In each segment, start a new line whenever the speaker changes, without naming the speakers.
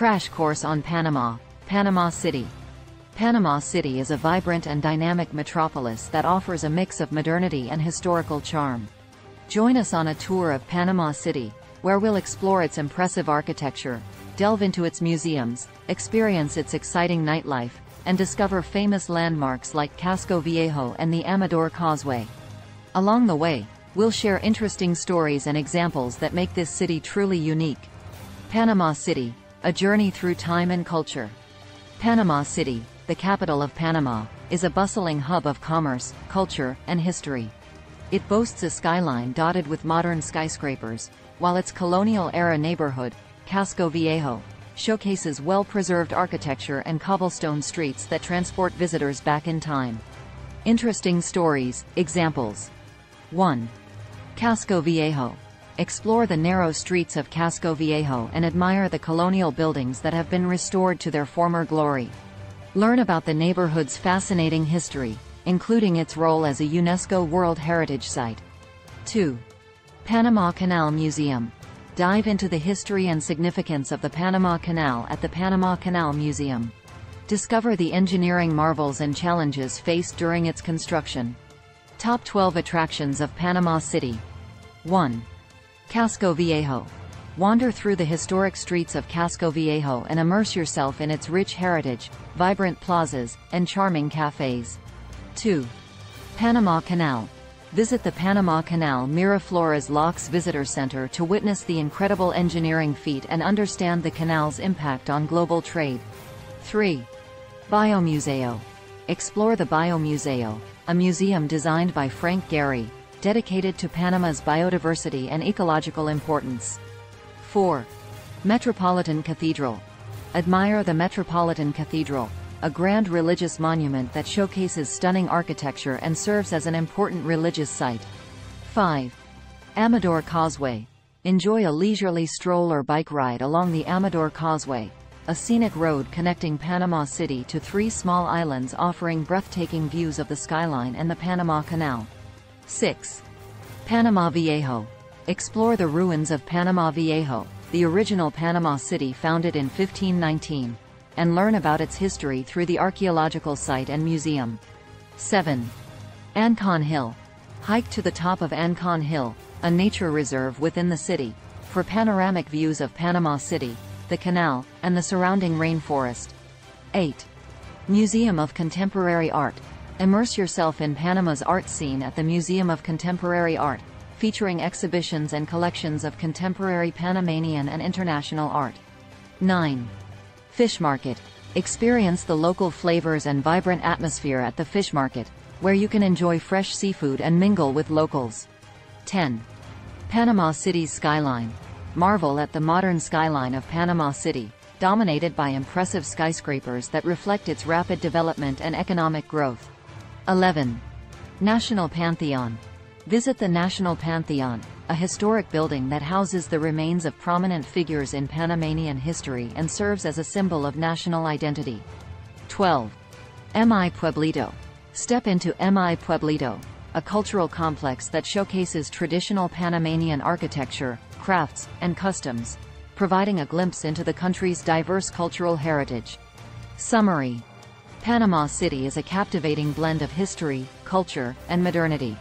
Crash course on Panama. Panama City. Panama City is a vibrant and dynamic metropolis that offers a mix of modernity and historical charm. Join us on a tour of Panama City, where we'll explore its impressive architecture, delve into its museums, experience its exciting nightlife, and discover famous landmarks like Casco Viejo and the Amador Causeway. Along the way, we'll share interesting stories and examples that make this city truly unique. Panama City, a journey through time and culture. Panama City, the capital of Panama, is a bustling hub of commerce, culture, and history. It boasts a skyline dotted with modern skyscrapers, while its colonial-era neighborhood, Casco Viejo, showcases well-preserved architecture and cobblestone streets that transport visitors back in time. Interesting stories, examples. 1. Casco Viejo. Explore the narrow streets of Casco Viejo and admire the colonial buildings that have been restored to their former glory. Learn about the neighborhood's fascinating history, including its role as a UNESCO World Heritage Site. 2. Panama Canal Museum. Dive into the history and significance of the Panama Canal at the Panama Canal Museum. Discover the engineering marvels and challenges faced during its construction. Top 12 attractions of Panama City. 1. Casco Viejo. Wander through the historic streets of Casco Viejo and immerse yourself in its rich heritage, vibrant plazas, and charming cafes. 2. Panama Canal. Visit the Panama Canal Miraflores Locks Visitor Center to witness the incredible engineering feat and understand the canal's impact on global trade. 3. Biomuseo. Explore the Biomuseo, a museum designed by Frank Gehry, dedicated to Panama's biodiversity and ecological importance. 4. Metropolitan Cathedral. Admire the Metropolitan Cathedral, a grand religious monument that showcases stunning architecture and serves as an important religious site. 5. Amador Causeway. Enjoy a leisurely stroll or bike ride along the Amador Causeway, a scenic road connecting Panama City to 3 small islands offering breathtaking views of the skyline and the Panama Canal. 6. Panama Viejo. Explore the ruins of Panama Viejo, the original Panama City founded in 1519, and learn about its history through the archaeological site and museum. 7. Ancon Hill. Hike to the top of Ancon Hill, a nature reserve within the city, for panoramic views of Panama City, the canal, and the surrounding rainforest. 8. Museum of Contemporary Art. Immerse yourself in Panama's art scene at the Museum of Contemporary Art, featuring exhibitions and collections of contemporary Panamanian and international art. 9. Fish Market. Experience the local flavors and vibrant atmosphere at the fish market, where you can enjoy fresh seafood and mingle with locals. 10. Panama City's skyline. Marvel at the modern skyline of Panama City, dominated by impressive skyscrapers that reflect its rapid development and economic growth. 11. National Pantheon. Visit the National Pantheon, a historic building that houses the remains of prominent figures in Panamanian history and serves as a symbol of national identity. 12. Mi Pueblito. Step into Mi Pueblito, a cultural complex that showcases traditional Panamanian architecture, crafts, and customs, providing a glimpse into the country's diverse cultural heritage. Summary. Panama City is a captivating blend of history, culture, and modernity.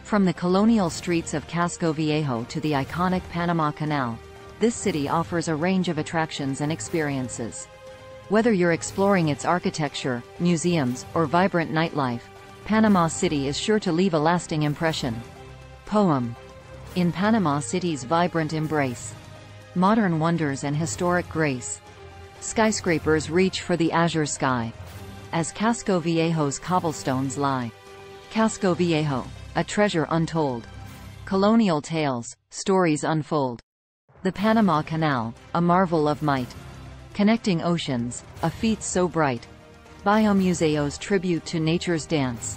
From the colonial streets of Casco Viejo to the iconic Panama Canal, this city offers a range of attractions and experiences. Whether you're exploring its architecture, museums, or vibrant nightlife, Panama City is sure to leave a lasting impression. Poem. In Panama City's vibrant embrace, modern wonders and historic grace, skyscrapers reach for the azure sky, as Casco Viejo's cobblestones lie. Casco Viejo, a treasure untold. Colonial tales, stories unfold. The Panama Canal, a marvel of might. Connecting oceans, a feat so bright. Biomuseo's tribute to nature's dance.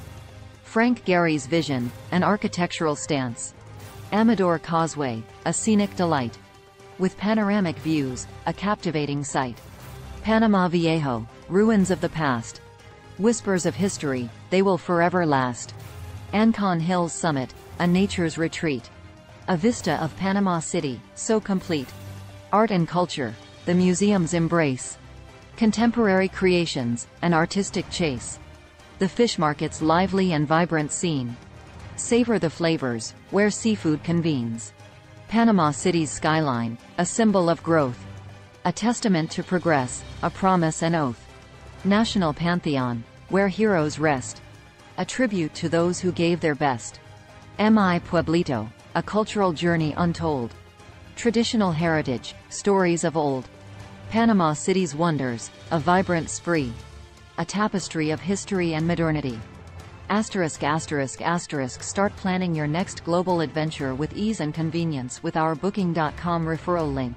Frank Gehry's vision, an architectural stance. Amador Causeway, a scenic delight. With panoramic views, a captivating sight. Panama Viejo, ruins of the past. Whispers of history, they will forever last. Ancon Hill's summit, a nature's retreat. A vista of Panama City, so complete. Art and culture, the museum's embrace. Contemporary creations, an artistic chase. The fish market's lively and vibrant scene. Savor the flavors, where seafood convenes. Panama City's skyline, a symbol of growth. A testament to progress, a promise and oath. National Pantheon, where heroes rest. A tribute to those who gave their best. Mi Pueblito, a cultural journey untold. Traditional heritage, stories of old. Panama City's wonders, a vibrant spree. A tapestry of history and modernity. ******. Start planning your next global adventure with ease and convenience with our Booking.com referral link.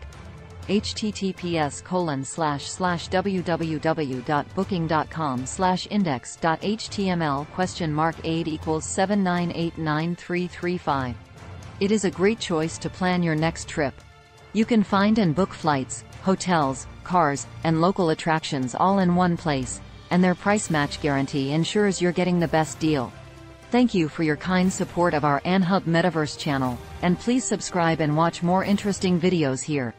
https://www.booking.com/index.html $8=7989335. It is a great choice to plan your next trip. You can find and book flights, hotels, cars, and local attractions all in one place, and their price match guarantee ensures you're getting the best deal. Thank you for your kind support of our AnHub Metaverse channel, and please subscribe and watch more interesting videos here.